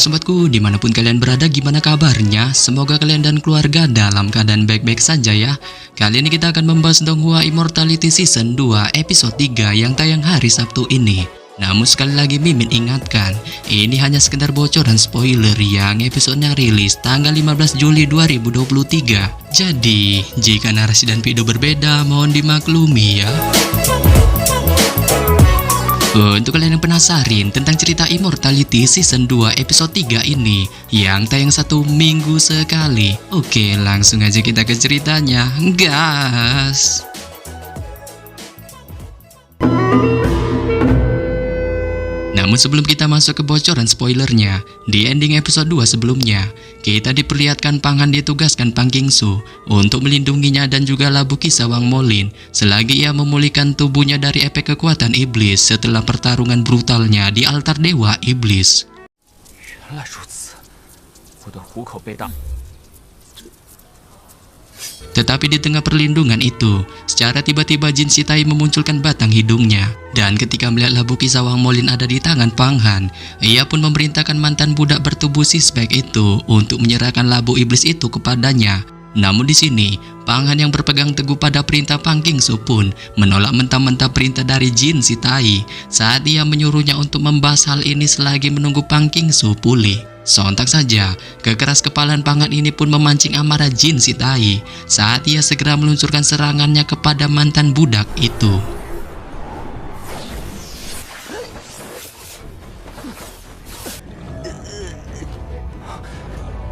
sobatku, dimanapun kalian berada, gimana kabarnya? Semoga kalian dan keluarga dalam keadaan baik-baik saja ya. Kali ini kita akan membahas Donghua Immortality Season 2 episode 3 yang tayang hari Sabtu ini. Namun sekali lagi Mimin ingatkan, ini hanya sekedar bocoran spoiler yang episodenya rilis tanggal 15 Juli 2023. Jadi, jika narasi dan video berbeda, mohon dimaklumi ya. Untuk kalian yang penasaran tentang cerita Immortality Season 2 episode 3 ini yang tayang 1 minggu sekali, oke, langsung aja kita ke ceritanya, gas! Namun sebelum kita masuk ke bocoran spoilernya, di ending episode 2 sebelumnya, kita diperlihatkan Pang Han ditugaskan Pang Qingsu untuk melindunginya dan juga Labu Kisah Wang Molin selagi ia memulihkan tubuhnya dari efek kekuatan iblis setelah pertarungan brutalnya di altar dewa iblis. Tetapi di tengah perlindungan itu, secara tiba-tiba Jin Shitai memunculkan batang hidungnya. Dan ketika melihat Labu Kisah Wang Molin ada di tangan Pang Han, ia pun memerintahkan mantan budak bertubuh Sisbek itu untuk menyerahkan labu iblis itu kepadanya. Namun di sini, Pang Han yang berpegang teguh pada perintah Pang Qingsu pun menolak mentah-mentah perintah dari Jin Shitai saat ia menyuruhnya untuk membahas hal ini selagi menunggu Pang Qingsu pulih. Sontak saja, kekeras kepalaan Pang Han ini pun memancing amarah Jin Shitai saat ia segera meluncurkan serangannya kepada mantan budak itu.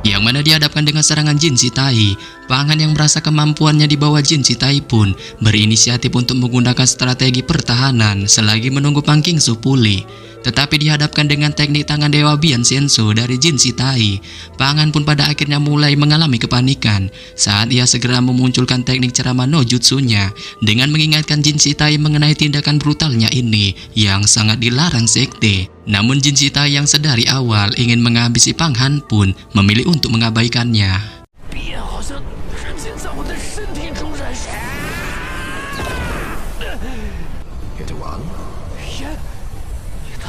Yang mana dihadapkan dengan serangan Jin Shitai, Pang Han yang merasa kemampuannya di bawah Jin Shitai pun berinisiatif untuk menggunakan strategi pertahanan selagi menunggu Pang Qingsu pulih. Tetapi dihadapkan dengan teknik tangan Dewa Bian Senso dari Jin Shitai, Pang Han pun pada akhirnya mulai mengalami kepanikan saat ia segera memunculkan teknik ceramah no jutsunya dengan mengingatkan Jin Shitai mengenai tindakan brutalnya ini yang sangat dilarang sekte. Namun Jin Shitai yang sedari awal ingin menghabisi Pang Han pun memilih untuk mengabaikannya.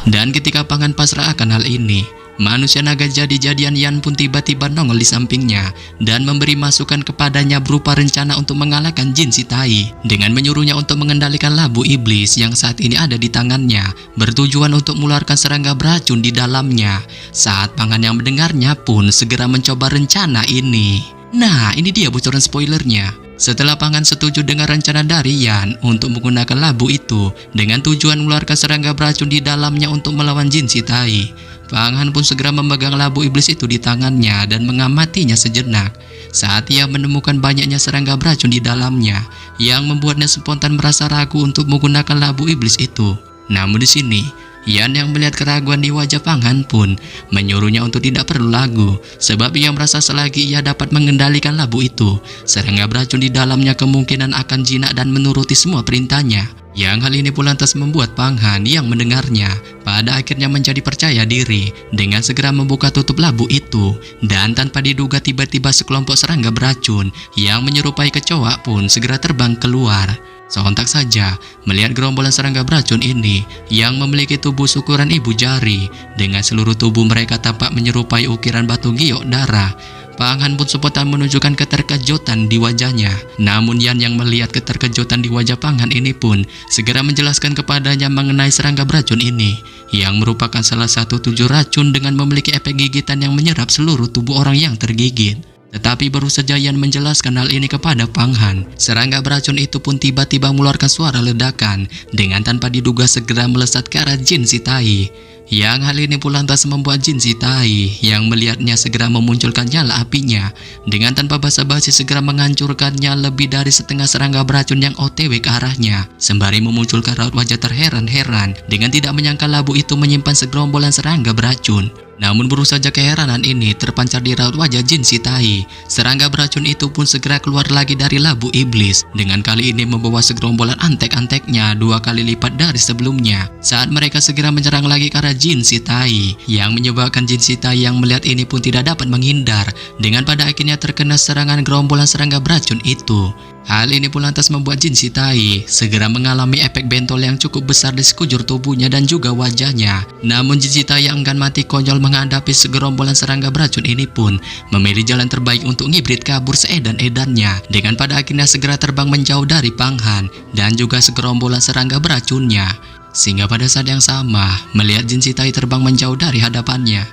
Dan ketika Pang Han pasrah akan hal ini, manusia naga jadi-jadian Yan pun tiba-tiba nongol di sampingnya dan memberi masukan kepadanya berupa rencana untuk mengalahkan Jin Shitai dengan menyuruhnya untuk mengendalikan labu iblis yang saat ini ada di tangannya, bertujuan untuk mengeluarkan serangga beracun di dalamnya. Saat Pang Han yang mendengarnya pun segera mencoba rencana ini. Nah, ini dia bocoran spoilernya. Setelah Pang Han setuju dengan rencana dari Yan untuk menggunakan labu itu dengan tujuan mengeluarkan serangga beracun di dalamnya untuk melawan Jin Shitai, Pang Han pun segera memegang labu iblis itu di tangannya dan mengamatinya sejenak. Saat ia menemukan banyaknya serangga beracun di dalamnya yang membuatnya spontan merasa ragu untuk menggunakan labu iblis itu. Namun di sini, Yan yang melihat keraguan di wajah Pang Han pun menyuruhnya untuk tidak perlu ragu, sebab ia merasa selagi ia dapat mengendalikan labu itu, serangga beracun di dalamnya kemungkinan akan jinak dan menuruti semua perintahnya. Yang hal ini pun lantas membuat Pang Han yang mendengarnya pada akhirnya menjadi percaya diri dengan segera membuka tutup labu itu, dan tanpa diduga tiba-tiba sekelompok serangga beracun yang menyerupai kecoa pun segera terbang keluar. Sontak saja, melihat gerombolan serangga beracun ini yang memiliki tubuh ukuran ibu jari dengan seluruh tubuh mereka tampak menyerupai ukiran batu giok darah, Pang Han pun spontan menunjukkan keterkejutan di wajahnya. Namun Yan yang melihat keterkejutan di wajah Pang Han ini pun segera menjelaskan kepadanya mengenai serangga beracun ini yang merupakan salah satu 7 racun dengan memiliki efek gigitan yang menyerap seluruh tubuh orang yang tergigit. Tetapi baru saja Yan menjelaskan hal ini kepada Pang Han, serangga beracun itu pun tiba-tiba mengeluarkan suara ledakan dengan tanpa diduga segera melesat ke arah Jin Shitai. Yang hal ini pun lantas membuat Jin Shitai yang melihatnya segera memunculkan nyala apinya dengan tanpa basa-basi segera menghancurkannya lebih dari setengah serangga beracun yang OTW ke arahnya, sembari memunculkan raut wajah terheran-heran dengan tidak menyangka labu itu menyimpan segerombolan serangga beracun. Namun baru saja keheranan ini terpancar di raut wajah Jin Shitai, serangga beracun itu pun segera keluar lagi dari labu iblis, dengan kali ini membawa segerombolan antek-anteknya 2 kali lipat dari sebelumnya. Saat mereka segera menyerang lagi ke arah Jin Si Tai, yang menyebabkan Jin Si Tai yang melihat ini pun tidak dapat menghindar dengan pada akhirnya terkena serangan gerombolan serangga beracun itu. Hal ini pun lantas membuat Jin Si Tai segera mengalami efek bentol yang cukup besar di sekujur tubuhnya dan juga wajahnya. Namun Jin Si Tai yang enggan mati konyol menghadapi segerombolan serangga beracun ini pun memilih jalan terbaik untuk ngibrit kabur seedan-edannya dengan pada akhirnya segera terbang menjauh dari Pang Han dan juga segerombolan serangga beracunnya. Sehingga pada saat yang sama, melihat Jin Si Tai terbang menjauh dari hadapannya,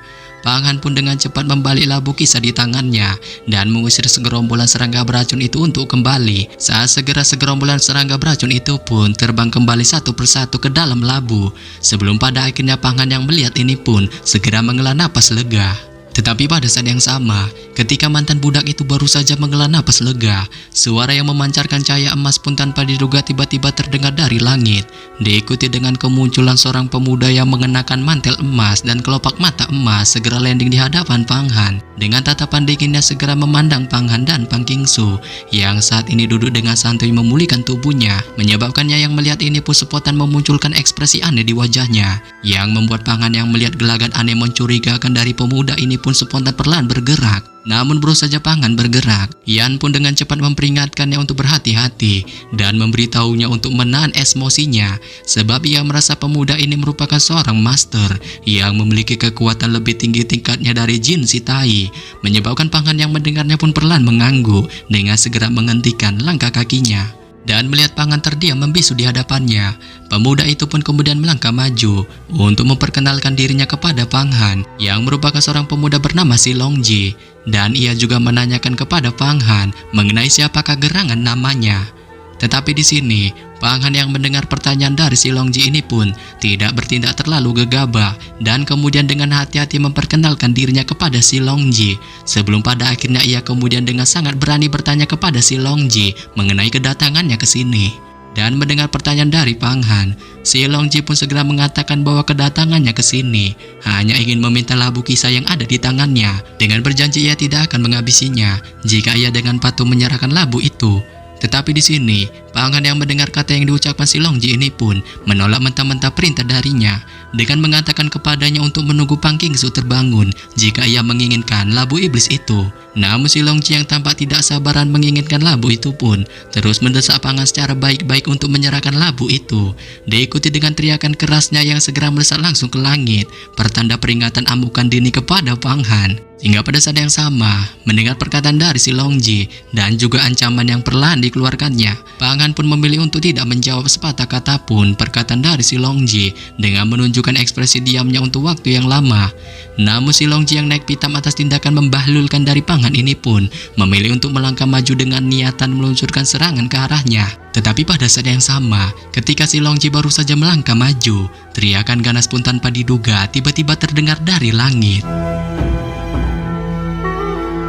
Pang Han pun dengan cepat membalik labu kisah di tangannya dan mengusir segerombolan serangga beracun itu untuk kembali. Saat segera segerombolan serangga beracun itu pun terbang kembali satu persatu ke dalam labu. Sebelum pada akhirnya Pang Han yang melihat ini pun segera menghela napas lega. Tetapi pada saat yang sama, ketika mantan budak itu baru saja menghela napas lega, suara yang memancarkan cahaya emas pun tanpa diduga tiba-tiba terdengar dari langit. Diikuti dengan kemunculan seorang pemuda yang mengenakan mantel emas dan kelopak mata emas segera landing di hadapan Pang Han. Dengan tatapan dinginnya segera memandang Pang Han dan Pang Qingsu yang saat ini duduk dengan santuy memulihkan tubuhnya, menyebabkannya yang melihat ini pun spontan memunculkan ekspresi aneh di wajahnya, yang membuat Pang Han yang melihat gelagat aneh mencurigakan dari pemuda ini pun spontan perlahan bergerak. Namun baru saja Pang Han bergerak, Yan pun dengan cepat memperingatkannya untuk berhati-hati dan memberitahunya untuk menahan emosinya, sebab ia merasa pemuda ini merupakan seorang master yang memiliki kekuatan lebih tinggi tingkatnya dari Jin Si Tai, menyebabkan Pang Han yang mendengarnya pun perlahan mengangguk dengan segera menghentikan langkah kakinya. Dan melihat Pang Han terdiam membisu di hadapannya, pemuda itu pun kemudian melangkah maju untuk memperkenalkan dirinya kepada Pang Han, yang merupakan seorang pemuda bernama Si Longji. Dan ia juga menanyakan kepada Pang Han mengenai siapakah gerangan namanya. Tetapi di sini, Pang Han yang mendengar pertanyaan dari Si Longji ini pun tidak bertindak terlalu gegabah dan kemudian dengan hati-hati memperkenalkan dirinya kepada Si Longji. Sebelum pada akhirnya ia kemudian dengan sangat berani bertanya kepada Si Longji mengenai kedatangannya ke sini. Dan mendengar pertanyaan dari Pang Han, Si Longji pun segera mengatakan bahwa kedatangannya ke sini hanya ingin meminta labu kisah yang ada di tangannya, dengan berjanji ia tidak akan menghabisinya jika ia dengan patuh menyerahkan labu itu. Tetapi di sini, Pang Han yang mendengar kata yang diucapkan Si Longji ini pun menolak mentah-mentah perintah darinya dengan mengatakan kepadanya untuk menunggu Pang Qingsu terbangun jika ia menginginkan labu iblis itu. Namun Si Longji yang tampak tidak sabaran menginginkan labu itu pun terus mendesak Pang Han secara baik-baik untuk menyerahkan labu itu. Diikuti dengan teriakan kerasnya yang segera melesat langsung ke langit, pertanda peringatan amukan dini kepada Pang Han. Hingga pada saat yang sama, mendengar perkataan dari Si Longji dan juga ancaman yang perlahan dikeluarkannya, Pang Han pun memilih untuk tidak menjawab sepatah kata pun perkataan dari Si Longji dengan menunjukkan ekspresi diamnya untuk waktu yang lama. Namun Si Longji yang naik pitam atas tindakan membahlulkan dari Pang Han ini pun memilih untuk melangkah maju dengan niatan meluncurkan serangan ke arahnya. Tetapi pada saat yang sama, ketika Si Longji baru saja melangkah maju, teriakan ganas pun tanpa diduga tiba-tiba terdengar dari langit.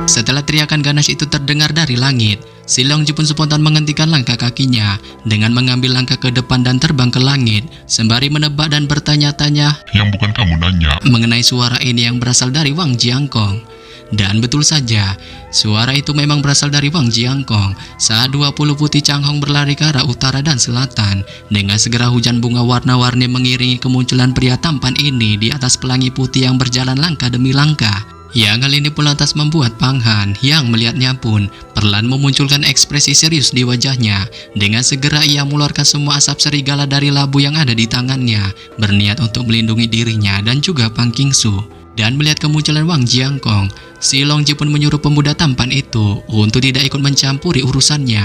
Setelah teriakan ganas itu terdengar dari langit, Si Longji pun spontan menghentikan langkah kakinya dengan mengambil langkah ke depan dan terbang ke langit, sembari menebak dan bertanya-tanya, "Yang bukan kamu nanya?" mengenai suara ini yang berasal dari Wang Jiangkong. Dan betul saja, suara itu memang berasal dari Wang Jiangkong saat 20 putih Changhong berlari ke arah utara dan selatan. Dengan segera hujan bunga warna-warni mengiringi kemunculan pria tampan ini di atas pelangi putih yang berjalan langkah demi langkah. Yang hal ini pun lantas membuat Pang Han yang melihatnya pun perlahan memunculkan ekspresi serius di wajahnya. Dengan segera ia mengeluarkan semua asap serigala dari labu yang ada di tangannya, berniat untuk melindungi dirinya dan juga Pang Qingsu. Dan melihat kemunculan Wang Jiangkong, Si Longji pun menyuruh pemuda tampan itu untuk tidak ikut mencampuri urusannya.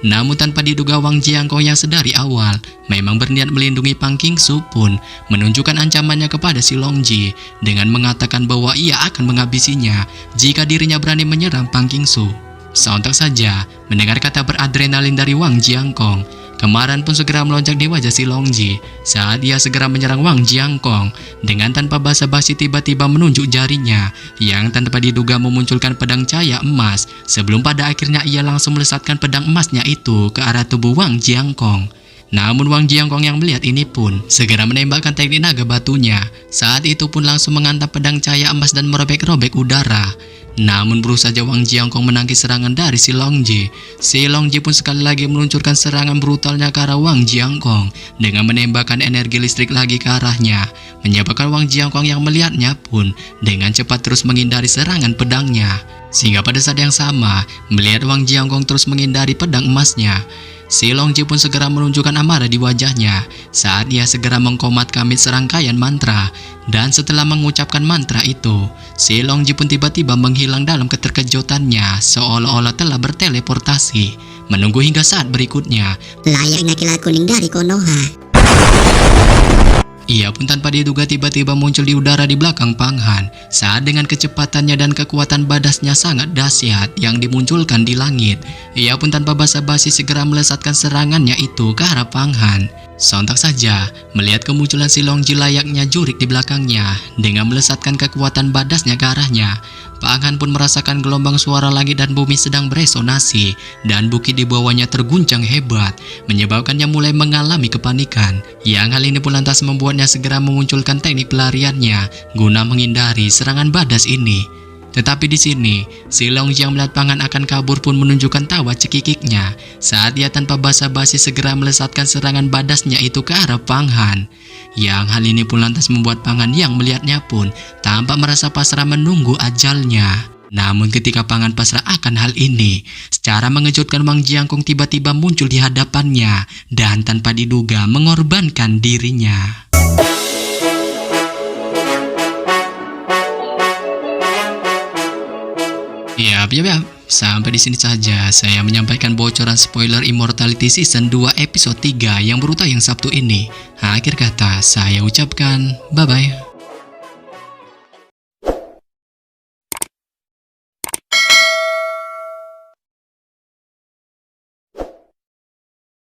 Namun tanpa diduga Wang Jiangkong yang sedari awal memang berniat melindungi Pang Qingsu pun menunjukkan ancamannya kepada Si Longji dengan mengatakan bahwa ia akan menghabisinya jika dirinya berani menyerang Pang Qingsu. Sontak saja mendengar kata beradrenalin dari Wang Jiangkong, kemarahan pun segera melonjak di wajah Si Longji saat ia segera menyerang Wang Jiangkong dengan tanpa basa-basi tiba-tiba menunjuk jarinya yang tanpa diduga memunculkan pedang cahaya emas, sebelum pada akhirnya ia langsung melesatkan pedang emasnya itu ke arah tubuh Wang Jiangkong. Namun Wang Jiangkong yang melihat ini pun segera menembakkan teknik naga batunya. Saat itu pun langsung menghantam pedang cahaya emas dan merobek-robek udara. Namun berusaha saja Wang Jiangkong menangkis serangan dari si Longji. Si Longji pun sekali lagi meluncurkan serangan brutalnya ke arah Wang Jiangkong dengan menembakkan energi listrik lagi ke arahnya, menyebabkan Wang Jiangkong yang melihatnya pun dengan cepat terus menghindari serangan pedangnya. Sehingga pada saat yang sama, melihat Wang Jiangkong terus menghindari pedang emasnya, si Longji pun segera menunjukkan amarah di wajahnya saat ia segera mengkomat kamit serangkaian mantra. Dan setelah mengucapkan mantra itu, si Longji pun tiba-tiba menghilang dalam keterkejutannya seolah-olah telah berteleportasi, menunggu hingga saat berikutnya. Layaknya kilat kuning dari Konoha. Ia pun tanpa diduga tiba-tiba muncul di udara di belakang Pang Han saat dengan kecepatannya dan kekuatan badasnya sangat dahsyat yang dimunculkan di langit. Ia pun tanpa basa-basi segera melesatkan serangannya itu ke arah Pang Han. Sontak saja melihat kemunculan si Longji layaknya jurik di belakangnya dengan melesatkan kekuatan badasnya ke arahnya. Pang Han pun merasakan gelombang suara langit dan bumi sedang beresonasi dan bukit di bawahnya terguncang hebat, menyebabkannya mulai mengalami kepanikan. Yang hal ini pun lantas membuatnya segera memunculkan teknik pelariannya guna menghindari serangan badas ini. Tetapi di sini, si Longji yang melihat Pang Han akan kabur pun menunjukkan tawa cekikiknya saat ia tanpa basa-basi segera melesatkan serangan badasnya itu ke arah Pang Han. Yang hal ini pun lantas membuat Pang Han yang melihatnya pun tampak merasa pasrah menunggu ajalnya. Namun ketika Pang Han pasrah akan hal ini, secara mengejutkan Wang Jiangkong tiba-tiba muncul di hadapannya dan tanpa diduga mengorbankan dirinya. Yap, sampai di sini saja saya menyampaikan bocoran spoiler Immortality Season 2 episode 3 yang baru tayang Sabtu ini. Akhir kata saya ucapkan bye-bye.